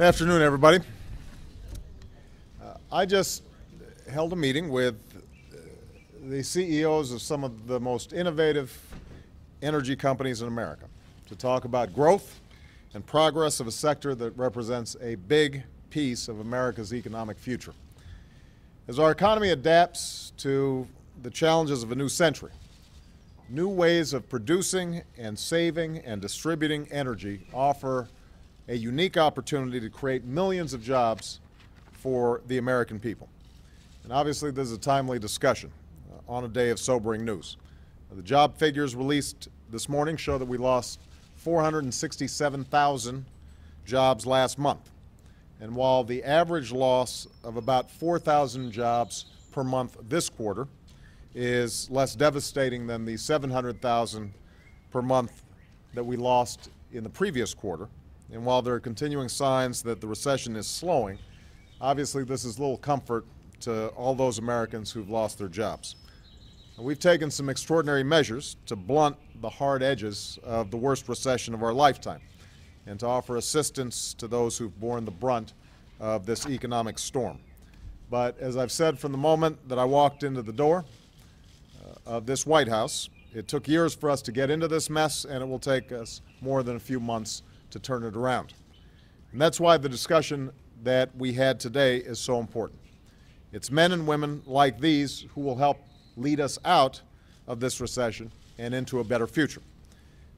Good afternoon, everybody. I just held a meeting with the CEOs of some of the most innovative energy companies in America to talk about growth and progress of a sector that represents a big piece of America's economic future. As our economy adapts to the challenges of a new century, new ways of producing and saving and distributing energy offer a unique opportunity to create millions of jobs for the American people. And obviously this is a timely discussion on a day of sobering news. The job figures released this morning show that we lost 467,000 jobs last month. And while the average loss of about 4,000 jobs per month this quarter is less devastating than the 700,000 per month that we lost in the previous quarter, and while there are continuing signs that the recession is slowing, obviously this is little comfort to all those Americans who've lost their jobs. And we've taken some extraordinary measures to blunt the hard edges of the worst recession of our lifetime and to offer assistance to those who've borne the brunt of this economic storm. But as I've said from the moment that I walked into the door of this White House, it took years for us to get into this mess, and it will take us more than a few months to turn it around. And that's why the discussion that we had today is so important. It's men and women like these who will help lead us out of this recession and into a better future.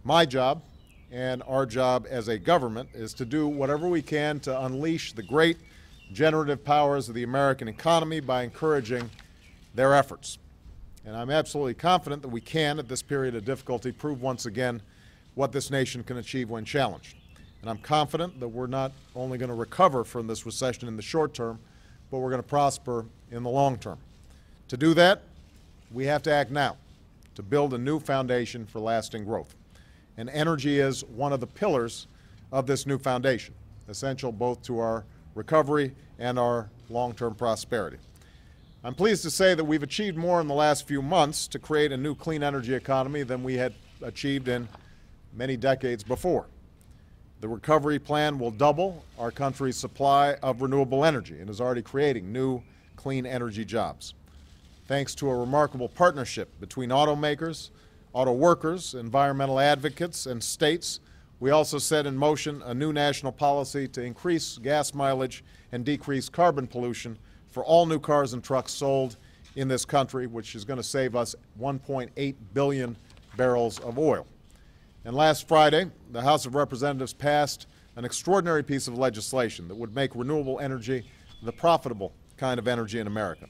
My job and our job as a government is to do whatever we can to unleash the great generative powers of the American economy by encouraging their efforts. And I'm absolutely confident that we can, at this period of difficulty, prove once again what this nation can achieve when challenged. And I'm confident that we're not only going to recover from this recession in the short term, but we're going to prosper in the long term. To do that, we have to act now to build a new foundation for lasting growth. And energy is one of the pillars of this new foundation, essential both to our recovery and our long-term prosperity. I'm pleased to say that we've achieved more in the last few months to create a new clean energy economy than we had achieved in many decades before. The recovery plan will double our country's supply of renewable energy and is already creating new clean energy jobs. Thanks to a remarkable partnership between automakers, auto workers, environmental advocates, and states, we also set in motion a new national policy to increase gas mileage and decrease carbon pollution for all new cars and trucks sold in this country, which is going to save us 1.8 billion barrels of oil. And last Friday, the House of Representatives passed an extraordinary piece of legislation that would make renewable energy the profitable kind of energy in America.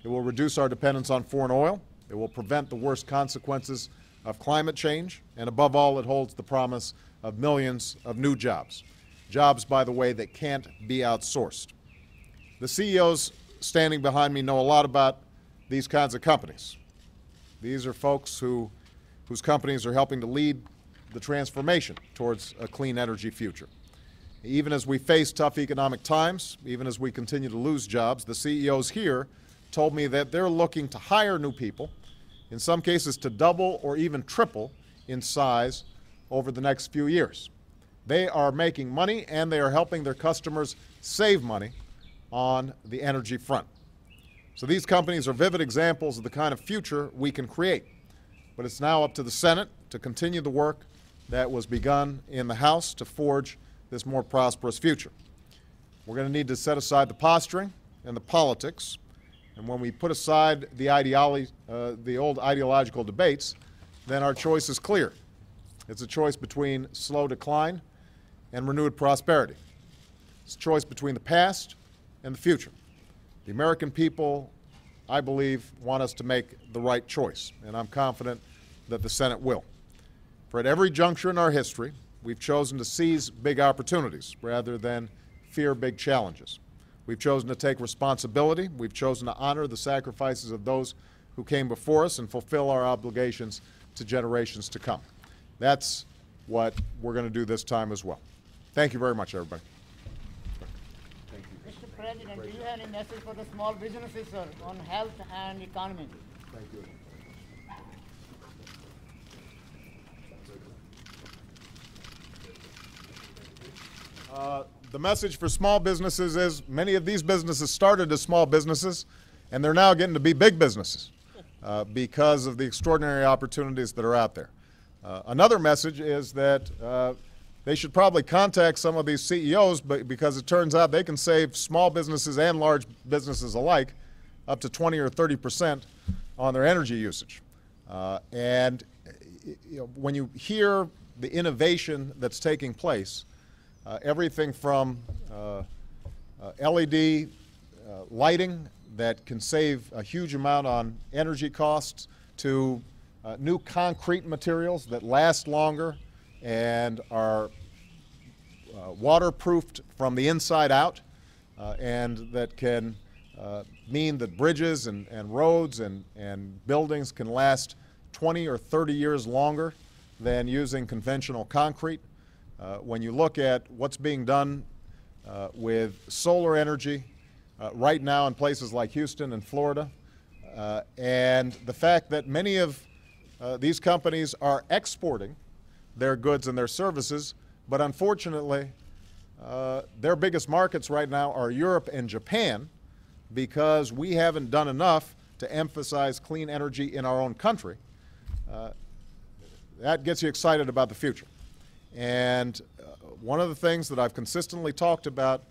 It will reduce our dependence on foreign oil. It will prevent the worst consequences of climate change. And above all, it holds the promise of millions of new jobs. Jobs, by the way, that can't be outsourced. The CEOs standing behind me know a lot about these kinds of companies. These are folks whose companies are helping to lead the transformation towards a clean energy future. Even as we face tough economic times, even as we continue to lose jobs, the CEOs here told me that they're looking to hire new people, in some cases to double or even triple in size over the next few years. They are making money and they are helping their customers save money on the energy front. So these companies are vivid examples of the kind of future we can create. But it's now up to the Senate to continue the work that was begun in the House to forge this more prosperous future. We're going to need to set aside the posturing and the politics, and when we put aside the old ideological debates, then our choice is clear. It's a choice between slow decline and renewed prosperity. It's a choice between the past and the future. The American people, I believe, want us to make the right choice, and I'm confident that the Senate will. For at every juncture in our history, we've chosen to seize big opportunities rather than fear big challenges. We've chosen to take responsibility. We've chosen to honor the sacrifices of those who came before us and fulfill our obligations to generations to come. That's what we're going to do this time as well. Thank you very much, everybody. Mr. President, do you have any message for the small businesses, sir, on health and economy? Thank you. The message for small businesses is many of these businesses started as small businesses, and they're now getting to be big businesses because of the extraordinary opportunities that are out there. Another message is that they should probably contact some of these CEOs because it turns out they can save small businesses and large businesses alike up to 20 or 30% on their energy usage. And when you hear the innovation that's taking place, everything from LED lighting that can save a huge amount on energy costs to new concrete materials that last longer and are waterproofed from the inside out and that can mean that bridges and roads and buildings can last 20 or 30 years longer than using conventional concrete. When you look at what's being done with solar energy right now in places like Houston and Florida, and the fact that many of these companies are exporting their goods and their services, but unfortunately their biggest markets right now are Europe and Japan because we haven't done enough to emphasize clean energy in our own country. That gets you excited about the future. And one of the things that I've consistently talked about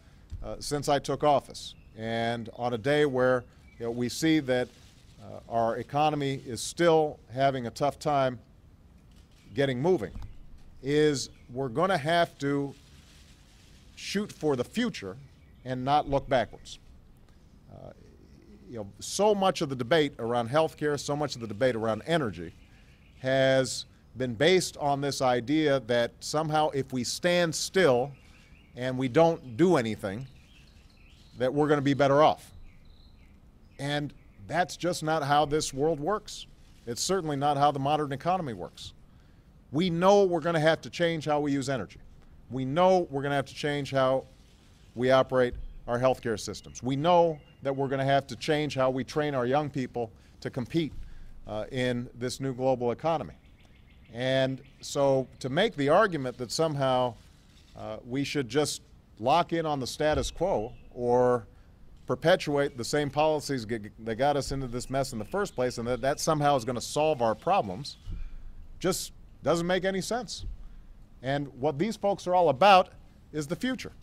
since I took office, and on a day where we see that our economy is still having a tough time getting moving, is we're going to have to shoot for the future and not look backwards. So much of the debate around healthcare, so much of the debate around energy has been based on this idea that somehow if we stand still and we don't do anything, that we're going to be better off. And that's just not how this world works. It's certainly not how the modern economy works. We know we're going to have to change how we use energy. We know we're going to have to change how we operate our healthcare systems. We know that we're going to have to change how we train our young people to compete in this new global economy. And so to make the argument that somehow we should just lock in on the status quo or perpetuate the same policies that got us into this mess in the first place and that somehow is going to solve our problems just doesn't make any sense. And what these folks are all about is the future.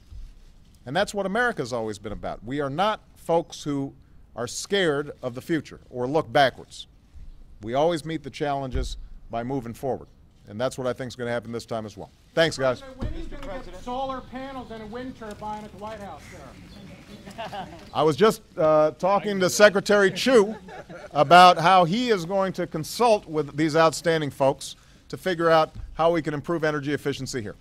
And that's what America's always been about. We are not folks who are scared of the future or look backwards. We always meet the challenges by moving forward. And that's what I think is going to happen this time as well. Thanks, guys. When are you going to get solar panels and a wind turbine at the White House, sir? I was just talking to Secretary Chu about how he is going to consult with these outstanding folks to figure out how we can improve energy efficiency here.